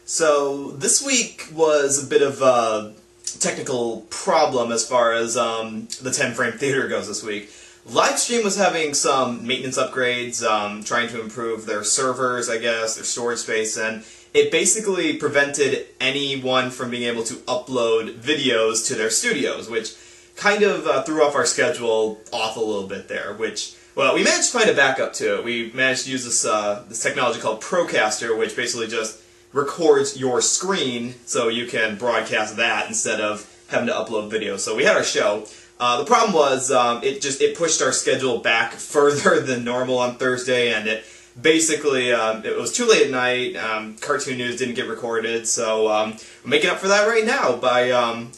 So this week was a bit of a technical problem as far as the 10-frame theater goes this week. Livestream was having some maintenance upgrades, trying to improve their servers, I guess, their storage space, and it basically prevented anyone from being able to upload videos to their studios, which kind of threw off our schedule off a little bit there, which, well, we managed to find a backup to it. We managed to use this technology called Procaster, which basically just records your screen so you can broadcast that instead of having to upload video. So we had our show. The problem was it pushed our schedule back further than normal on Thursday, and it basically it was too late at night. Cartoon news didn't get recorded, so we're making up for that right now by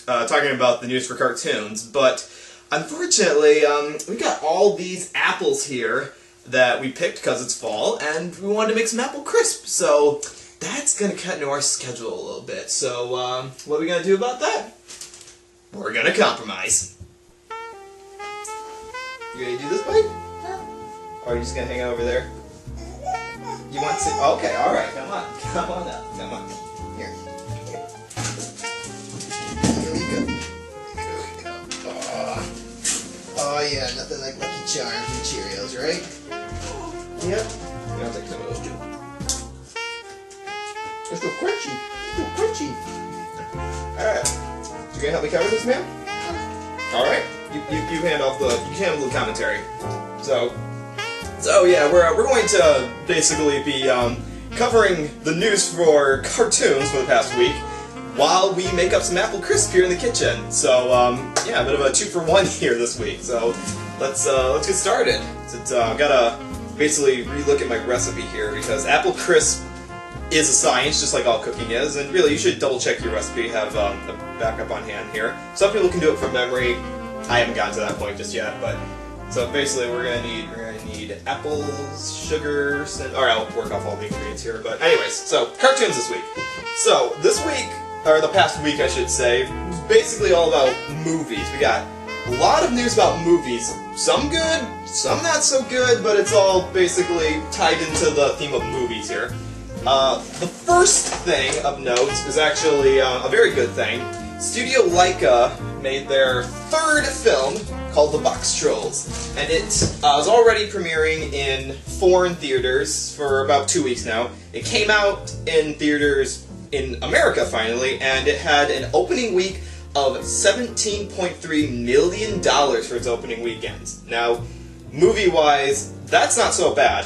talking about the news for cartoons. But unfortunately, we got all these apples here that we picked because it's fall, and we wanted to make some apple crisp. So that's going to cut into our schedule a little bit. So what are we going to do about that? We're going to compromise. You ready to do this, buddy? Or are you just going to hang out over there? You want to? Okay, alright, come on. Come on up. Come on. Here. Here we go. Oh yeah, nothing like Lucky Charms and Cheerios, right? Yep. I'll take some of those too. They're still crunchy. Still crunchy. Alright. You gonna help me cover this, ma'am? Alright. You handle the commentary. So yeah, we're going to basically be covering the news for cartoons for the past week while we make up some apple crisp here in the kitchen. So yeah, a bit of a 2-for-1 here this week. So let's get started. I've gotta basically relook at my recipe here because apple crisp is a science, just like all cooking is, and really you should double check your recipe. Have a backup on hand here. Some people can do it from memory. I haven't gotten to that point just yet, but so basically we're gonna need apples, sugars, and I'll work off all the ingredients here. But anyways, so cartoons this week. So this week, or the past week I should say, was basically all about movies. We got a lot of news about movies. Some good, some not so good, but it's all basically tied into the theme of movies here. The first thing of note is actually a very good thing. Studio Laika made their third film called The Box Trolls, and it is already premiering in foreign theaters for about 2 weeks now. It came out in theaters in America finally, and it had an opening week of $17.3 million for its opening weekend. Now, movie-wise, that's not so bad.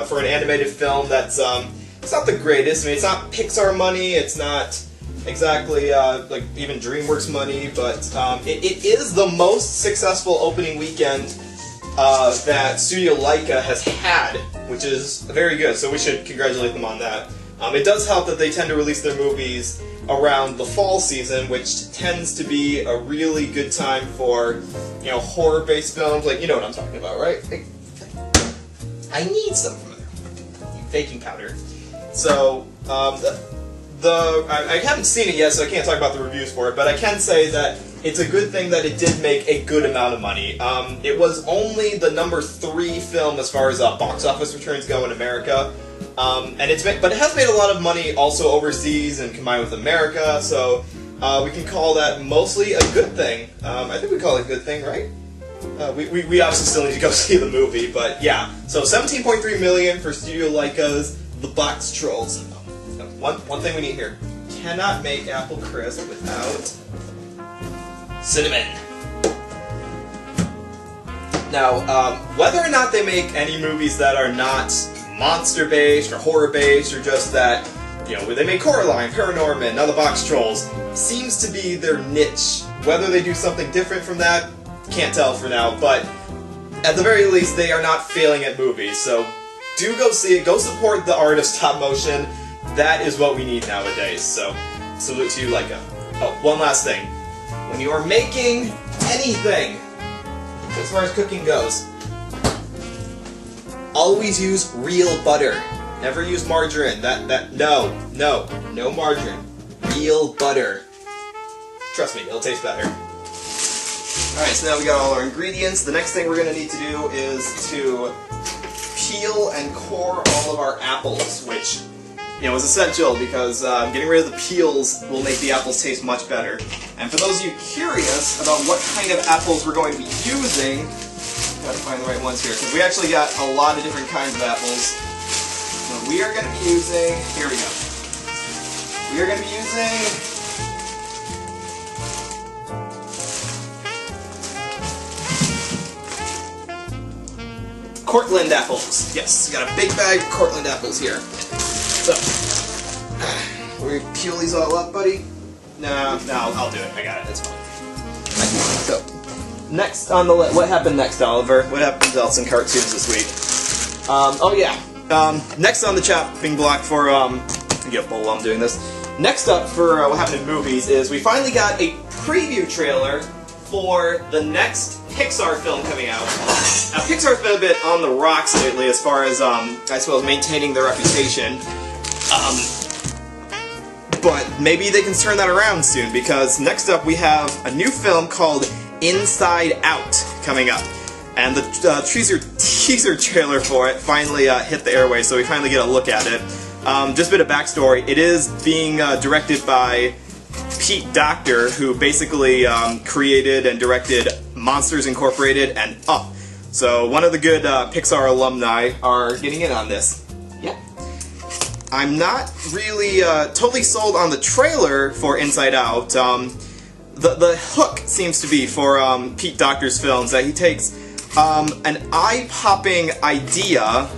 For an animated film, that's it's not the greatest. I mean, it's not Pixar money. It's not exactly like even DreamWorks money, but it is the most successful opening weekend that Studio Laika has had, which is very good. So we should congratulate them on that. It does help that they tend to release their movies around the fall season, which tends to be a really good time for, you know, horror-based films. Like, you know what I'm talking about, right? I need some from there. Baking powder. So I haven't seen it yet, so I can't talk about the reviews for it, but I can say that it's a good thing that it did make a good amount of money. It was only the number 3 film as far as box office returns go in America, but it has made a lot of money also overseas and combined with America, so we can call that mostly a good thing. I think we call it a good thing, right? We obviously still need to go see the movie, but yeah. So $17.3 million for Studio Laika's The Box Trolls. One thing we need here. Cannot make apple crisp without cinnamon. Now, whether or not they make any movies that are not monster-based or horror-based, or just that, you know, they make Coraline, Paranorman, now The Box Trolls, seems to be their niche. Whether they do something different from that, can't tell for now, but at the very least, they are not failing at movies, so do go see it, go support the art of stop motion. That is what we need nowadays, so salute to you, Laika. Oh, one last thing. When you are making anything, as far as cooking goes, always use real butter. Never use margarine. No margarine. Real butter. Trust me, it'll taste better. Alright, so now we got all our ingredients. The next thing we're going to need to do is to peel and core all of our apples, which was essential because getting rid of the peels will make the apples taste much better. And for those of you curious about what kind of apples we're going to be using, gotta find the right ones here, because we actually got a lot of different kinds of apples. So we are going to be using, here we go. We are going to be using Cortland apples. Yes, got a big bag of Cortland apples here. So, we peel these all up, buddy? No, I'll do it. I got it. It's fine. So, next on the list, what happened next, Oliver? What happened else in cartoons this week? Oh yeah. Next on the chopping block for get a bowl while I'm doing this. Next up for what happened in movies is we finally got a preview trailer for the next Pixar film coming out. Now, Pixar's been a bit on the rocks lately as far as, I suppose, maintaining their reputation. But maybe they can turn that around soon, because next up we have a new film called Inside Out coming up. And the teaser trailer for it finally hit the airwaves, so we finally get a look at it. Just a bit of backstory. It is being directed by Pete Docter, who basically created and directed Monsters Incorporated and Up. So one of the good Pixar alumni are getting in on this. Yeah. I'm not really totally sold on the trailer for Inside Out. The hook seems to be for Pete Docter's films that he takes an eye-popping idea,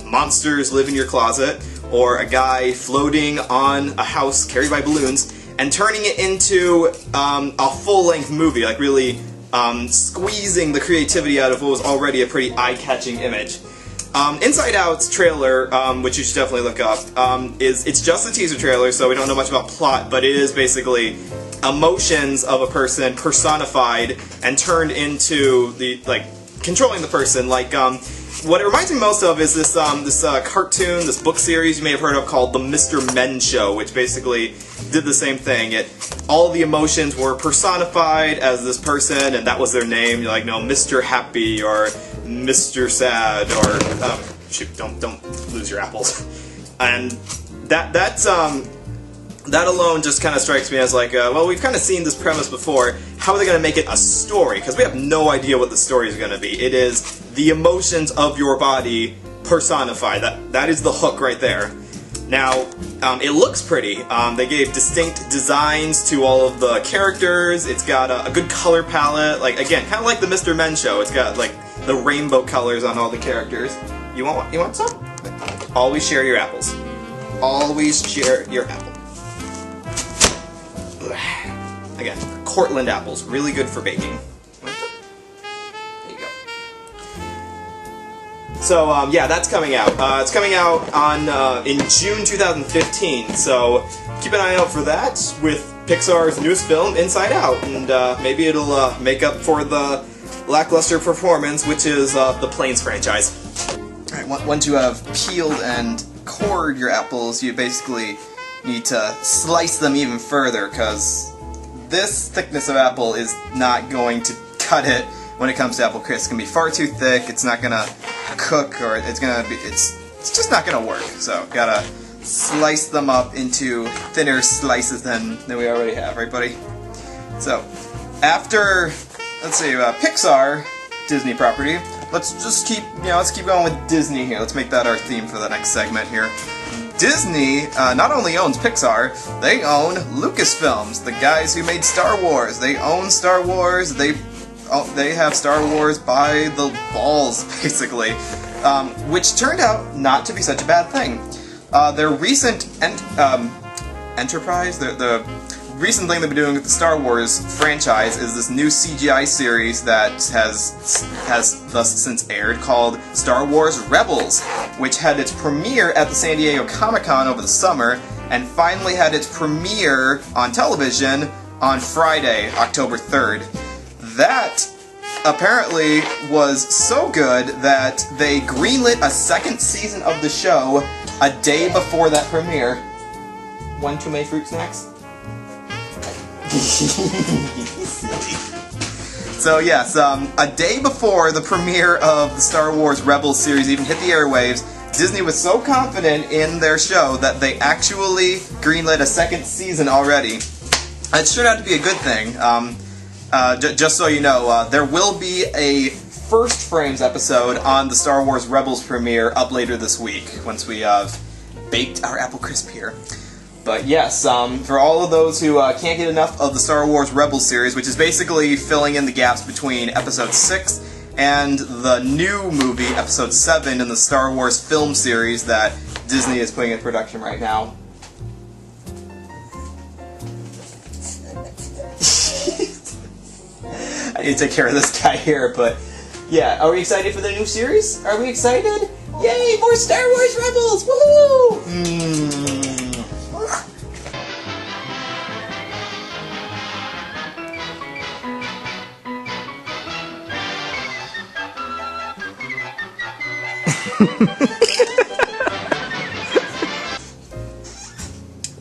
monsters live in your closet, or a guy floating on a house carried by balloons, and turning it into a full-length movie, like really squeezing the creativity out of what was already a pretty eye-catching image. Inside Out's trailer, which you should definitely look up, it's just a teaser trailer, so we don't know much about plot, but it is basically emotions of a person personified and turned into the, like, controlling the person. Like, what it reminds me most of is this cartoon, this book series you may have heard of called The Mr. Men Show, which basically did the same thing. All the emotions were personified as this person, and that was their name. You're like, no, Mr. Happy or Mr. Sad or shoot, don't lose your apples. And that alone just kind of strikes me as like, well, we've kind of seen this premise before. How are they going to make it a story? Because we have no idea what the story is going to be. It is the emotions of your body personified. That is the hook right there. Now, it looks pretty. They gave distinct designs to all of the characters. It's got a good color palette. Like, again, kind of like the Mr. Men Show. It's got like the rainbow colors on all the characters. You want some? Always share your apples. Always share your apple. Again, Cortland apples, really good for baking. There you go. So, yeah, that's coming out. It's coming out on in June 2015, so keep an eye out for that with Pixar's newest film, Inside Out, and maybe it'll make up for the lackluster performance, which is the Planes franchise. Alright, once you have peeled and cored your apples, you basically need to slice them even further, because this thickness of apple is not going to cut it when it comes to apple crisp. It's going to be far too thick, it's not going to cook, or it's just not going to work. So, gotta slice them up into thinner slices than we already have, right buddy? So, after, let's see, Pixar, Disney property, let's just keep going with Disney here. Let's make that our theme for the next segment here. Disney not only owns Pixar, they own Lucasfilms, the guys who made Star Wars. They own Star Wars. They have Star Wars by the balls, basically, which turned out not to be such a bad thing. Their recent enterprise, the recent thing they've been doing with the Star Wars franchise is this new CGI series that has thus since aired called Star Wars Rebels, which had its premiere at the San Diego Comic-Con over the summer and finally had its premiere on television on Friday, October 3rd. That apparently was so good that they greenlit a second season of the show a day before that premiere. One too many fruit snacks? So yes, a day before the premiere of the Star Wars Rebels series even hit the airwaves, Disney was so confident in their show that they actually greenlit a second season already. It turned out to be a good thing. Just so you know, there will be a First Frames episode on the Star Wars Rebels premiere up later this week, once we baked our apple crisp here. But yes, for all of those who can't get enough of the Star Wars Rebels series, which is basically filling in the gaps between Episode 6 and the new movie, Episode 7, in the Star Wars film series that Disney is putting in production right now. I need to take care of this guy here, but yeah, are we excited for the new series? Are we excited? Yay, more Star Wars Rebels! Woohoo!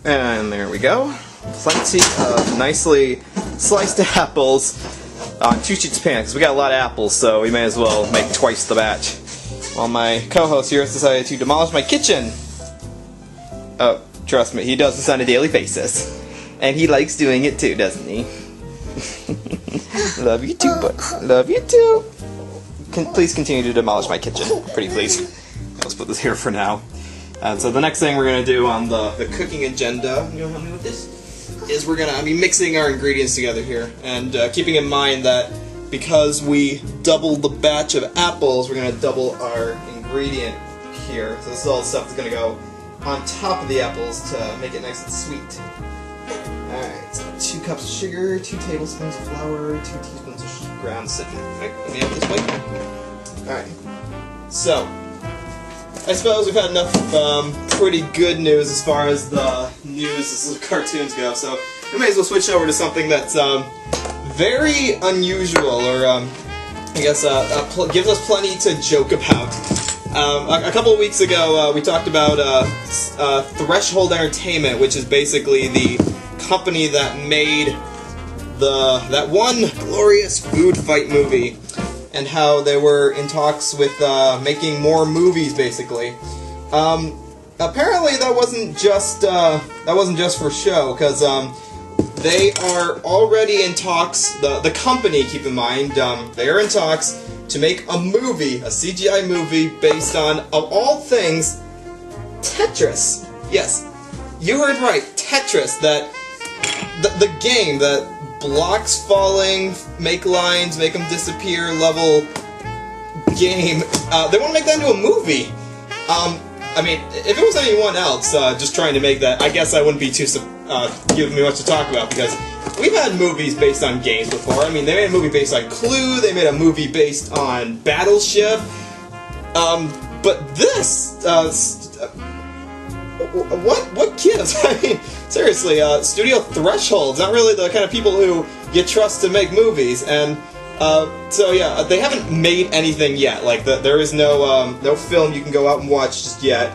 And there we go. Plenty of nicely sliced apples on 2 sheets of pan, because we got a lot of apples, so we may as well make twice the batch. While my co-host here has decided to demolish my kitchen. Oh, trust me, he does this on a daily basis. And he likes doing it too, doesn't he? Love you too, bud. Love you too. Please continue to demolish my kitchen. Pretty please. Let's put this here for now. So the next thing we're going to do on the cooking agenda, you know, help me with this, is we're going to be mixing our ingredients together here. And keeping in mind that because we doubled the batch of apples, we're going to double our ingredient here. So this is all the stuff that's going to go on top of the apples to make it nice and sweet. Alright, so 2 cups of sugar, 2 tablespoons of flour, 2 teaspoons of ground cinnamon. Alright, let me have this way. Alright, so I suppose we've had enough pretty good news as far as the news as the cartoons go, so we may as well switch over to something that's very unusual, or I guess gives us plenty to joke about. A couple of weeks ago, we talked about Threshold Entertainment, which is basically the company that made that one glorious food fight movie, and how they were in talks with making more movies, basically. Apparently, that wasn't just for show, because they are already in talks. The company, keep in mind, they are in talks to make a movie, a CGI movie based on, of all things, Tetris. Yes, you heard right, Tetris. That the game that blocks falling, make lines, make them disappear level game. They want to make that into a movie. I mean, if it was anyone else just trying to make that, I guess I wouldn't be too giving me much to talk about, because we've had movies based on games before. I mean, they made a movie based on Clue, they made a movie based on Battleship, but this, what gives? I mean, seriously, Studio Threshold's not really the kind of people who you trust to make movies, and so yeah, they haven't made anything yet. Like, there is no film you can go out and watch just yet,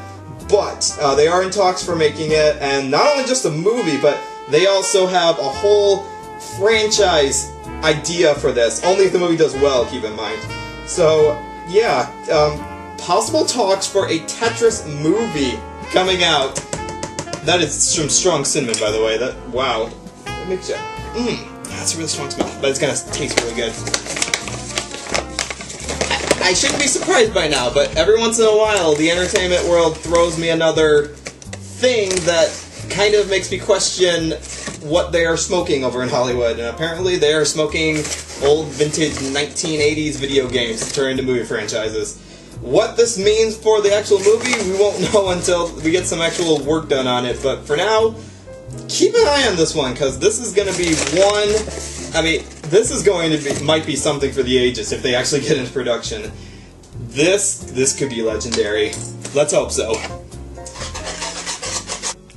but they are in talks for making it, and not only just a movie, but they also have a whole franchise idea for this, only if the movie does well, keep in mind. So, yeah, possible talks for a Tetris movie coming out. That is some strong cinnamon, by the way. Wow. That makes you... that's a really strong smell, but it's gonna taste really good. I shouldn't be surprised by now, but every once in a while, the entertainment world throws me another thing that kind of makes me question what they are smoking over in Hollywood, and apparently they are smoking old vintage 1980s video games to turn into movie franchises. What this means for the actual movie, we won't know until we get some actual work done on it, but for now, keep an eye on this one, because this is going to be one... I mean, this is going to be... might be something for the ages if they actually get into production. This could be legendary. Let's hope so.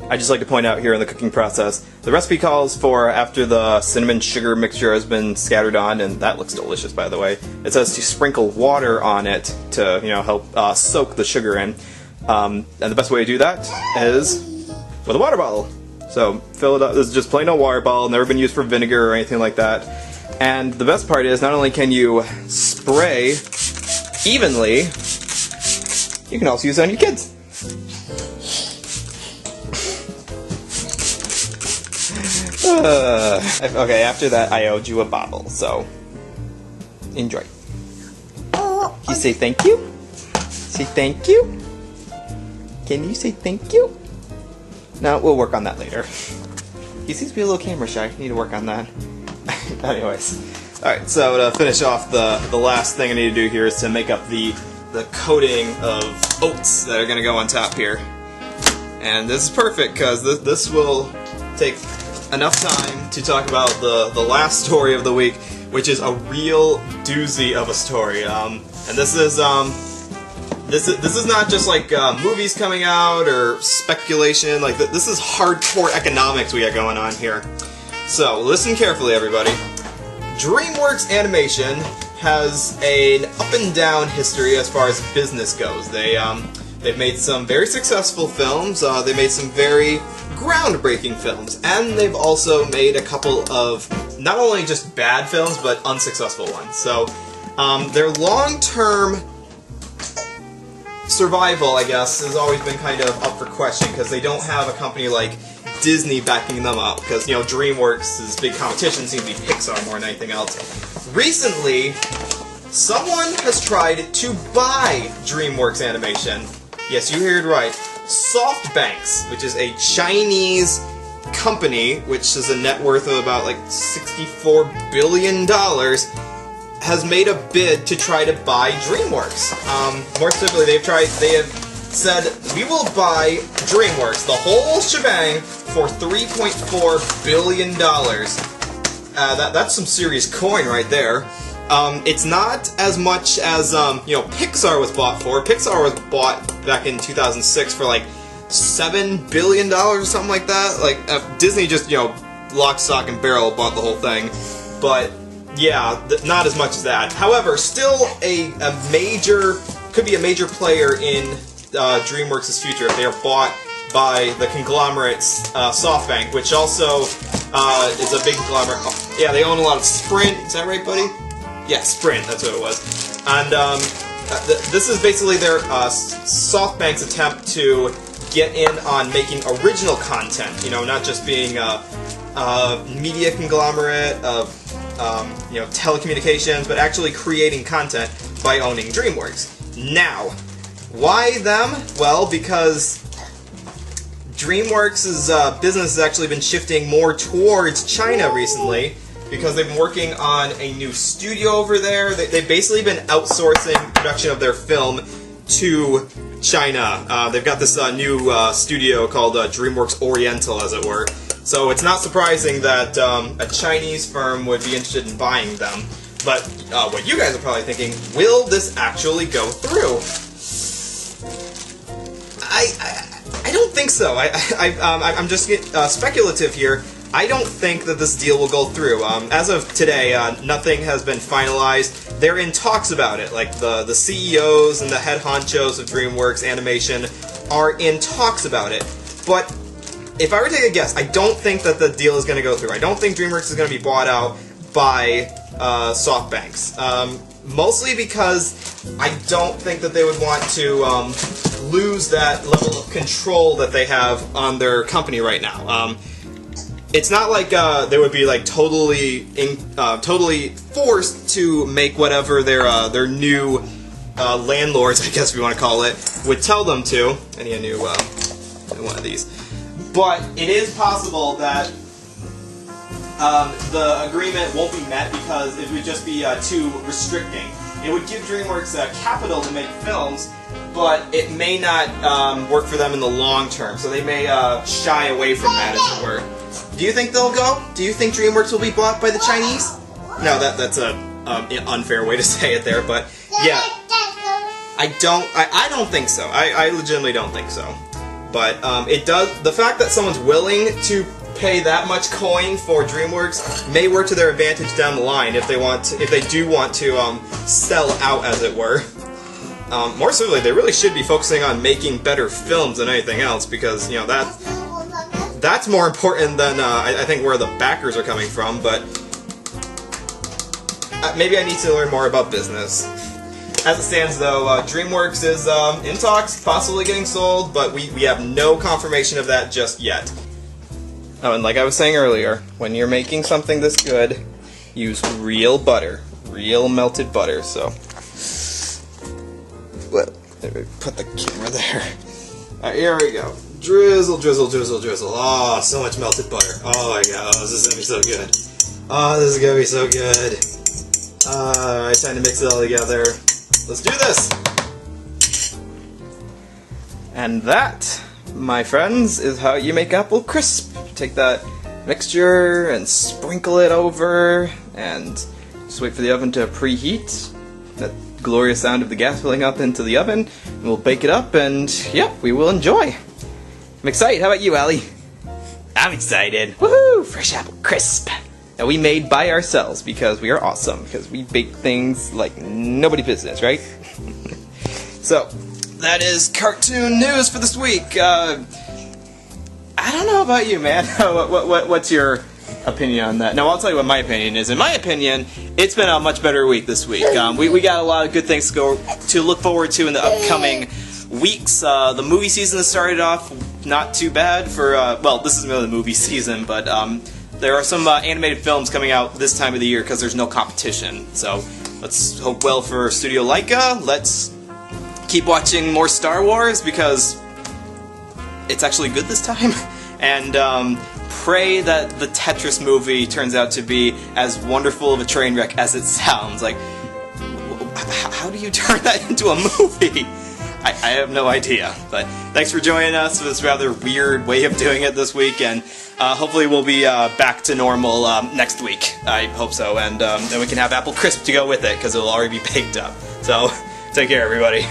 I'd just like to point out here in the cooking process, the recipe calls for after the cinnamon sugar mixture has been scattered on, and that looks delicious, by the way. It says to sprinkle water on it to, you know, help soak the sugar in. And the best way to do that is with a water bottle. So fill it up. This is just plain old water bottle, never been used for vinegar or anything like that. And the best part is not only can you spray evenly you can also use it on your kids. Okay, after that, I owed you a bottle, so enjoy. You say thank you? Say thank you? Can you say thank you? No, we'll work on that later. He seems to be a little camera shy. Need to work on that. Anyways. Alright, so to finish off, the last thing I need to do here is to make up the coating of oats that are going to go on top here. And this is perfect, because this will take enough time to talk about the last story of the week, which is a real doozy of a story. And this is not just like movies coming out or speculation. Like this is hardcore economics we got going on here. So listen carefully, everybody. DreamWorks Animation has an up and down history as far as business goes. They've made some very successful films. They made some very groundbreaking films, and they've also made a couple of not only just bad films but unsuccessful ones. So their long-term survival, I guess, has always been kind of up for question because they don't have a company like Disney backing them up, because you know DreamWorks' big competition seems to be Pixar more than anything else. Recently, someone has tried to buy DreamWorks Animation. Yes, you heard right. SoftBank, which is a Chinese company, which has a net worth of about like $64 billion, has made a bid to try to buy DreamWorks. More specifically, they have said, we will buy DreamWorks, the whole shebang, for $3.4 billion. That's some serious coin right there. It's not as much as, Pixar was bought for. Pixar was bought back in 2006 for like $7 billion or something like that. Like, Disney just, lock, stock, and barrel bought the whole thing. But, yeah, not as much as that. However, still could be a major player in DreamWorks' future if they are bought by the conglomerate SoftBank, which also is a big conglomerate. Yeah, they own a lot of Sprint. Is that right, buddy? Yeah, Sprint, that's what it was. And this is basically their SoftBank's attempt to get in on making original content, not just being a media conglomerate of telecommunications, but actually creating content by owning DreamWorks. Now, why them? Well, because DreamWorks' business has actually been shifting more towards China recently, because they've been working on a new studio over there. They've basically been outsourcing production of their film to China. They've got this new studio called DreamWorks Oriental, as it were. So it's not surprising that a Chinese firm would be interested in buying them. But what you guys are probably thinking, will this actually go through? I don't think so. I'm just speculative here. I don't think that this deal will go through. As of today, nothing has been finalized. They're in talks about it. Like the CEOs and the head honchos of DreamWorks Animation are in talks about it. But if I were to take a guess, I don't think that the deal is going to go through. I don't think DreamWorks is going to be bought out by SoftBank. Mostly because I don't think that they would want to lose that level of control that they have on their company right now. It's not like they would be like totally forced to make whatever their new landlords, I guess we want to call it, would tell them to. I need a new one of these. But it is possible that the agreement won't be met because it would just be too restricting. It would give DreamWorks capital to make films, but it may not work for them in the long term. So they may shy away from that, as it were. Do you think they'll go? Do you think DreamWorks will be bought by the Chinese? No, that's an unfair way to say it there, but yeah. I don't think so. I legitimately don't think so. But the fact that someone's willing to pay that much coin for DreamWorks may work to their advantage down the line if they do want to sell out, as it were. More specifically, they really should be focusing on making better films than anything else, because that's more important than I think where the backers are coming from. But maybe I need to learn more about business. As it stands, though, DreamWorks is in talks, possibly getting sold, but we have no confirmation of that just yet. Oh, and like I was saying earlier, when you're making something this good, use real butter. Real melted butter, so... Well, put the camera there. Alright, here we go. Drizzle, drizzle, drizzle, drizzle. Oh, so much melted butter. Oh my god, this is gonna be so good. Oh, this is gonna be so good. Alright, time to mix it all together. Let's do this! And that, my friends, is how you make apple crisp. Take that mixture and sprinkle it over, and just wait for the oven to preheat. That glorious sound of the gas filling up into the oven. And we'll bake it up, and yeah, we will enjoy. I'm excited. How about you, Allie? I'm excited. Woohoo! Fresh apple crisp. That we made by ourselves because we are awesome. Because we bake things like nobody's business, right? So, that is cartoon news for this week. I don't know about you, man. What's your opinion on that? Now, I'll tell you what my opinion is. In my opinion, it's been a much better week this week. We got a lot of good things to look forward to in the upcoming weeks. The movie season has started off not too bad for, well, this isn't really the movie season, but there are some animated films coming out this time of the year because there's no competition. So let's hope well for Studio Laika. Let's keep watching more Star Wars because it's actually good this time. And pray that the Tetris movie turns out to be as wonderful of a train wreck as it sounds. Like, how do you turn that into a movie? I have no idea, but thanks for joining us for this rather weird way of doing it this week, and hopefully we'll be back to normal next week. I hope so, and then we can have apple crisp to go with it, because it'll already be baked up. So, take care, everybody.